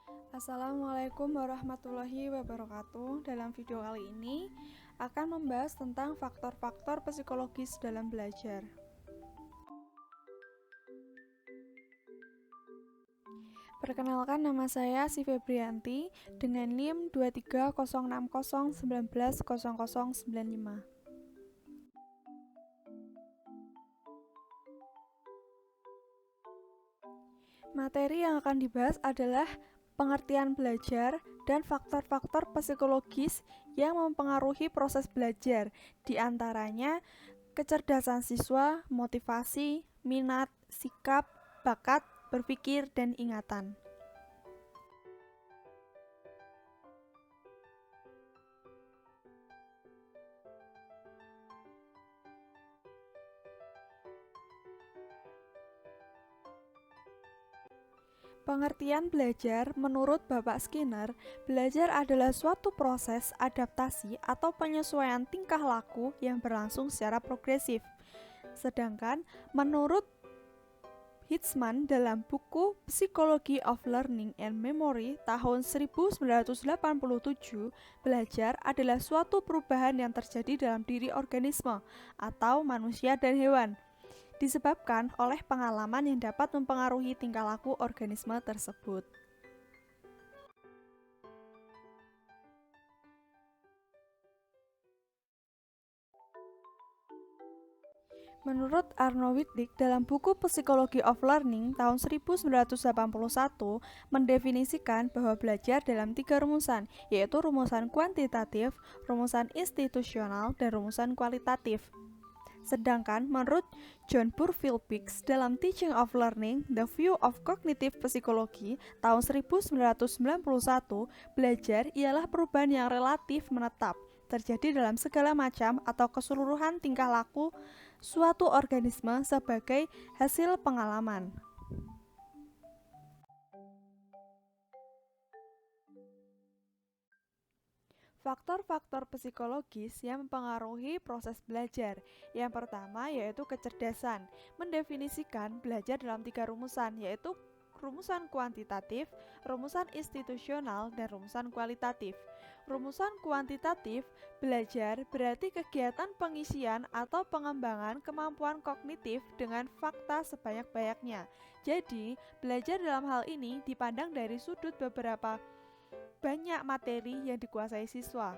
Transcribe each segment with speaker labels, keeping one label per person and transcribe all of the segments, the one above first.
Speaker 1: Assalamualaikum warahmatullahi wabarakatuh. Dalam video kali ini akan membahas tentang faktor-faktor psikologis dalam belajar. Perkenalkan, nama saya Si Febrianti dengan NIM 23060190095. Materi yang akan dibahas adalah pengertian belajar dan faktor-faktor psikologis yang mempengaruhi proses belajar, di antaranya kecerdasan siswa, motivasi, minat, sikap, bakat, berpikir, dan ingatan. Pengertian belajar menurut Bapak Skinner, belajar adalah suatu proses adaptasi atau penyesuaian tingkah laku yang berlangsung secara progresif. Sedangkan menurut Hitzman dalam buku Psychology of Learning and Memory tahun 1987, belajar adalah suatu perubahan yang terjadi dalam diri organisme atau manusia dan hewan, disebabkan oleh pengalaman yang dapat mempengaruhi tingkah laku organisme tersebut. Menurut Arno Whitlick dalam buku Psychology of Learning tahun 1981 mendefinisikan bahwa belajar dalam 3 rumusan, yaitu rumusan kuantitatif, rumusan institusional, dan rumusan kualitatif. Sedangkan menurut John Burfield Biggs dalam Teaching of Learning, The View of Cognitive Psychology tahun 1991, belajar ialah perubahan yang relatif menetap, terjadi dalam segala macam atau keseluruhan tingkah laku suatu organisme sebagai hasil pengalaman. Faktor-faktor psikologis yang mempengaruhi proses belajar. Yang pertama yaitu kecerdasan. Mendefinisikan belajar dalam 3 rumusan, yaitu rumusan kuantitatif, rumusan institusional, dan rumusan kualitatif. Rumusan kuantitatif, belajar berarti kegiatan pengisian atau pengembangan kemampuan kognitif dengan fakta sebanyak-banyaknya. Jadi, belajar dalam hal ini dipandang dari sudut beberapa banyak materi yang dikuasai siswa.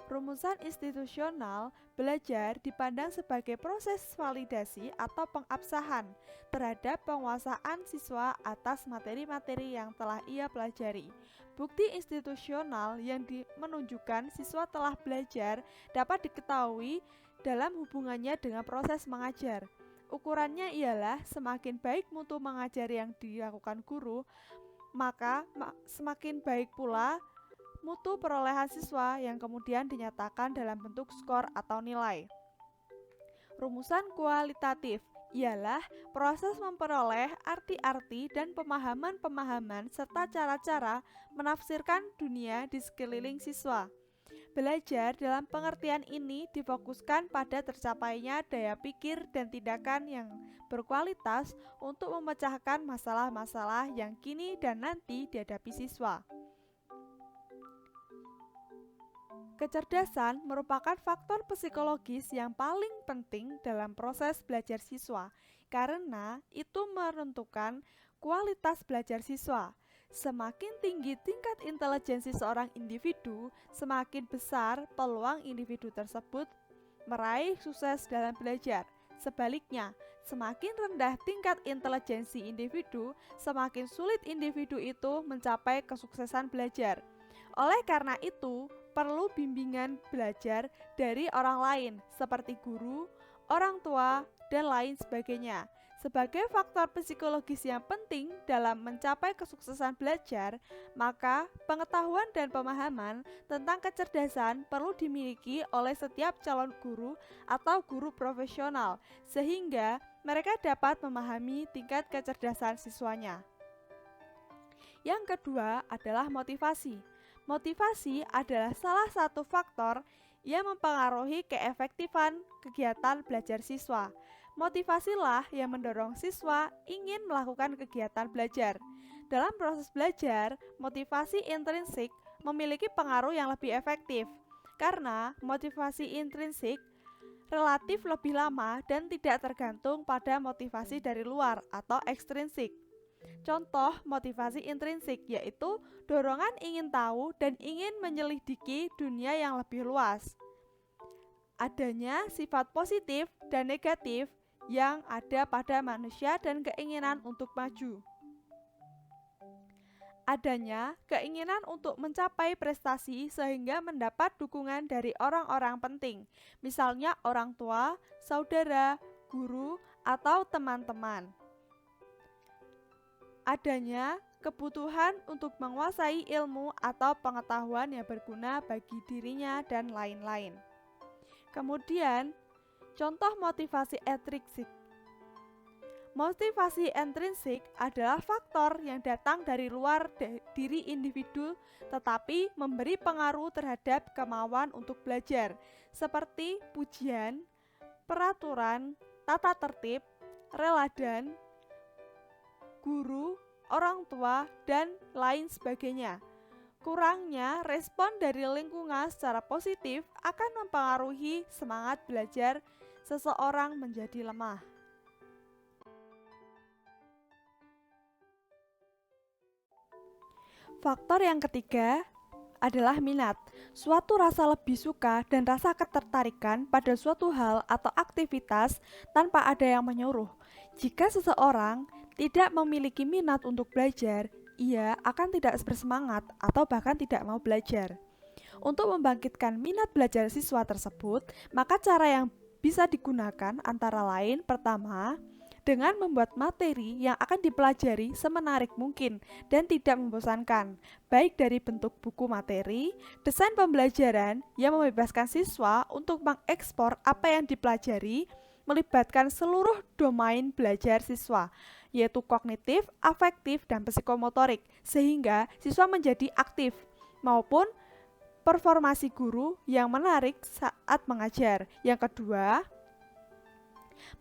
Speaker 1: Rumusan institusional, belajar dipandang sebagai proses validasi atau pengabsahan terhadap penguasaan siswa atas materi-materi yang telah ia pelajari. Bukti institusional yang menunjukkan siswa telah belajar dapat diketahui dalam hubungannya dengan proses mengajar. Ukurannya ialah semakin baik mutu mengajar yang dilakukan guru, maka semakin baik pula mutu perolehan siswa yang kemudian dinyatakan dalam bentuk skor atau nilai. Rumusan kualitatif ialah proses memperoleh arti-arti dan pemahaman-pemahaman serta cara-cara menafsirkan dunia di sekeliling siswa. Belajar dalam pengertian ini difokuskan pada tercapainya daya pikir dan tindakan yang berkualitas untuk memecahkan masalah-masalah yang kini dan nanti dihadapi siswa. Kecerdasan merupakan faktor psikologis yang paling penting dalam proses belajar siswa, karena itu menentukan kualitas belajar siswa. Semakin tinggi tingkat intelijensi seorang individu, semakin besar peluang individu tersebut meraih sukses dalam belajar. Sebaliknya, semakin rendah tingkat intelijensi individu, semakin sulit individu itu mencapai kesuksesan belajar. Oleh karena itu, perlu bimbingan belajar dari orang lain seperti guru, orang tua, dan lain sebagainya. Sebagai faktor psikologis yang penting dalam mencapai kesuksesan belajar, maka pengetahuan dan pemahaman tentang kecerdasan perlu dimiliki oleh setiap calon guru atau guru profesional, sehingga mereka dapat memahami tingkat kecerdasan siswanya. Yang kedua adalah motivasi. Motivasi adalah salah satu faktor yang mempengaruhi keefektifan kegiatan belajar siswa. Motivasilah yang mendorong siswa ingin melakukan kegiatan belajar. Dalam proses belajar, motivasi intrinsik memiliki pengaruh yang lebih efektif karena motivasi intrinsik relatif lebih lama dan tidak tergantung pada motivasi dari luar atau ekstrinsik. Contoh motivasi intrinsik yaitu dorongan ingin tahu dan ingin menyelidiki dunia yang lebih luas. Adanya sifat positif dan negatif yang ada pada manusia dan keinginan untuk maju. Adanya keinginan untuk mencapai prestasi sehingga mendapat dukungan dari orang-orang penting, misalnya orang tua, saudara, guru, atau teman-teman. Adanya kebutuhan untuk menguasai ilmu atau pengetahuan yang berguna bagi dirinya dan lain-lain. Kemudian, contoh motivasi intrinsik. Motivasi intrinsik adalah faktor yang datang dari luar diri individu tetapi memberi pengaruh terhadap kemauan untuk belajar, seperti pujian, peraturan, tata tertib, reladan, guru, orang tua, dan lain sebagainya. Kurangnya respon dari lingkungan secara positif akan mempengaruhi semangat belajar seseorang menjadi lemah. Faktor yang ketiga adalah minat. Suatu rasa lebih suka dan rasa ketertarikan pada suatu hal atau aktivitas tanpa ada yang menyuruh. Jika seseorang tidak memiliki minat untuk belajar, ia akan tidak bersemangat atau bahkan tidak mau belajar. Untuk membangkitkan minat belajar siswa tersebut, maka cara yang bisa digunakan antara lain pertama, dengan membuat materi yang akan dipelajari semenarik mungkin dan tidak membosankan, baik dari bentuk buku materi, desain pembelajaran yang membebaskan siswa untuk mengekspor apa yang dipelajari, melibatkan seluruh domain belajar siswa, yaitu kognitif, afektif, dan psikomotorik, sehingga siswa menjadi aktif, maupun performasi guru yang menarik saat mengajar. Yang kedua,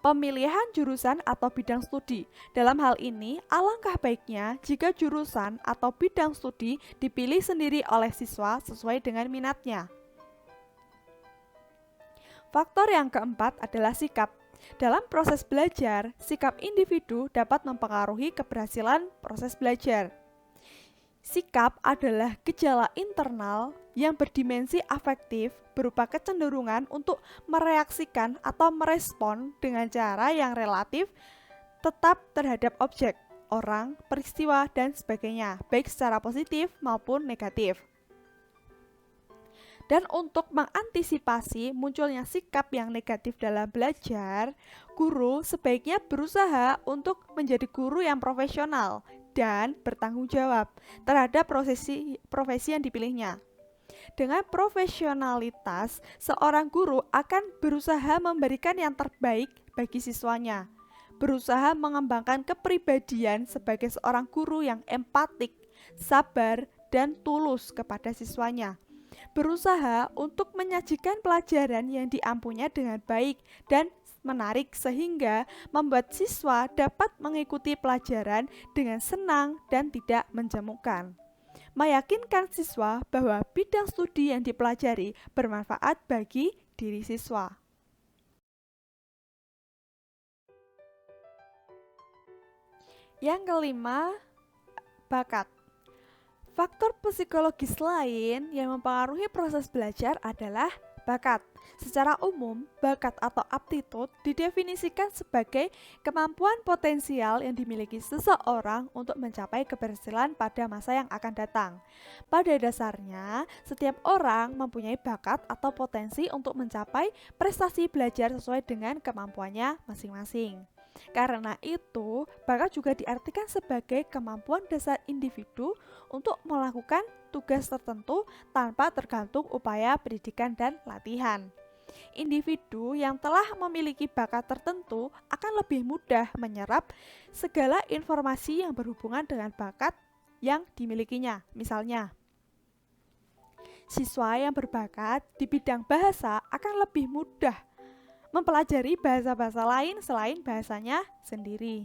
Speaker 1: pemilihan jurusan atau bidang studi. Dalam hal ini, alangkah baiknya jika jurusan atau bidang studi dipilih sendiri oleh siswa sesuai dengan minatnya. Faktor yang keempat adalah sikap. Dalam proses belajar, sikap individu dapat mempengaruhi keberhasilan proses belajar. Sikap adalah gejala internal yang berdimensi afektif berupa kecenderungan untuk mereaksikan atau merespon dengan cara yang relatif tetap terhadap objek, orang, peristiwa, dan sebagainya, baik secara positif maupun negatif. Dan untuk mengantisipasi munculnya sikap yang negatif dalam belajar, guru sebaiknya berusaha untuk menjadi guru yang profesional dan bertanggung jawab terhadap profesi yang dipilihnya. Dengan profesionalitas, seorang guru akan berusaha memberikan yang terbaik bagi siswanya, berusaha mengembangkan kepribadian sebagai seorang guru yang empatik, sabar, dan tulus kepada siswanya, berusaha untuk menyajikan pelajaran yang diampunya dengan baik dan menarik sehingga membuat siswa dapat mengikuti pelajaran dengan senang dan tidak menjemukan. Meyakinkan siswa bahwa bidang studi yang dipelajari bermanfaat bagi diri siswa. Yang kelima, bakat. Faktor psikologis lain yang mempengaruhi proses belajar adalah bakat. Secara umum, bakat atau aptitude didefinisikan sebagai kemampuan potensial yang dimiliki seseorang untuk mencapai keberhasilan pada masa yang akan datang. Pada dasarnya, setiap orang mempunyai bakat atau potensi untuk mencapai prestasi belajar sesuai dengan kemampuannya masing-masing. Karena itu, bakat juga diartikan sebagai kemampuan dasar individu untuk melakukan tugas tertentu tanpa tergantung upaya pendidikan dan latihan. Individu yang telah memiliki bakat tertentu akan lebih mudah menyerap segala informasi yang berhubungan dengan bakat yang dimilikinya. Misalnya, siswa yang berbakat di bidang bahasa akan lebih mudah mempelajari bahasa-bahasa lain selain bahasanya sendiri.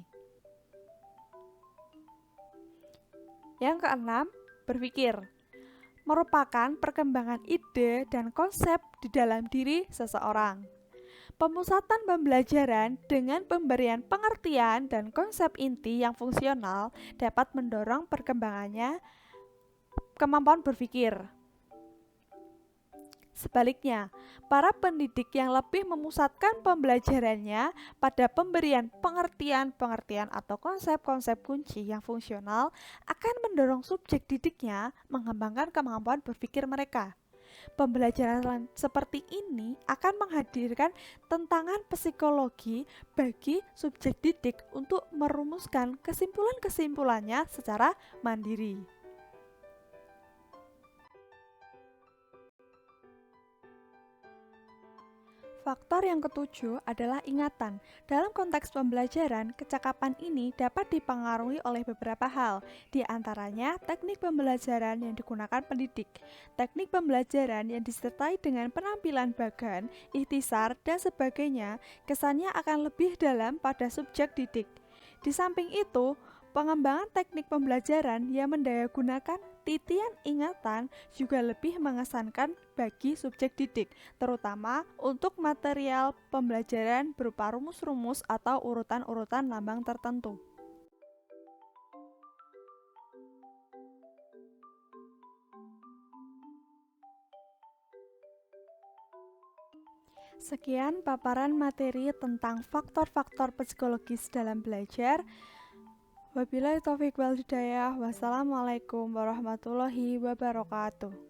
Speaker 1: Yang keenam, berpikir. Merupakan perkembangan ide dan konsep di dalam diri seseorang. Pemusatan pembelajaran dengan pemberian pengertian dan konsep inti yang fungsional dapat mendorong perkembangannya kemampuan berpikir. Sebaliknya, para pendidik yang lebih memusatkan pembelajarannya pada pemberian pengertian-pengertian atau konsep-konsep kunci yang fungsional akan mendorong subjek didiknya mengembangkan kemampuan berpikir mereka. Pembelajaran seperti ini akan menghadirkan tantangan psikologi bagi subjek didik untuk merumuskan kesimpulan-kesimpulannya secara mandiri. Faktor yang ketujuh adalah ingatan. Dalam konteks pembelajaran, kecakapan ini dapat dipengaruhi oleh beberapa hal, di antaranya teknik pembelajaran yang digunakan pendidik, teknik pembelajaran yang disertai dengan penampilan bagan, ikhtisar, dan sebagainya, kesannya akan lebih dalam pada subjek didik. Di samping itu, pengembangan teknik pembelajaran yang mendayagunakan titian ingatan juga lebih mengesankan bagi subjek didik, terutama untuk material pembelajaran berupa rumus-rumus atau urutan-urutan lambang tertentu. Sekian paparan materi tentang faktor-faktor psikologis dalam belajar. Wabillahi taufiq wal hidayah. Wassalamualaikum warahmatullahi wabarakatuh.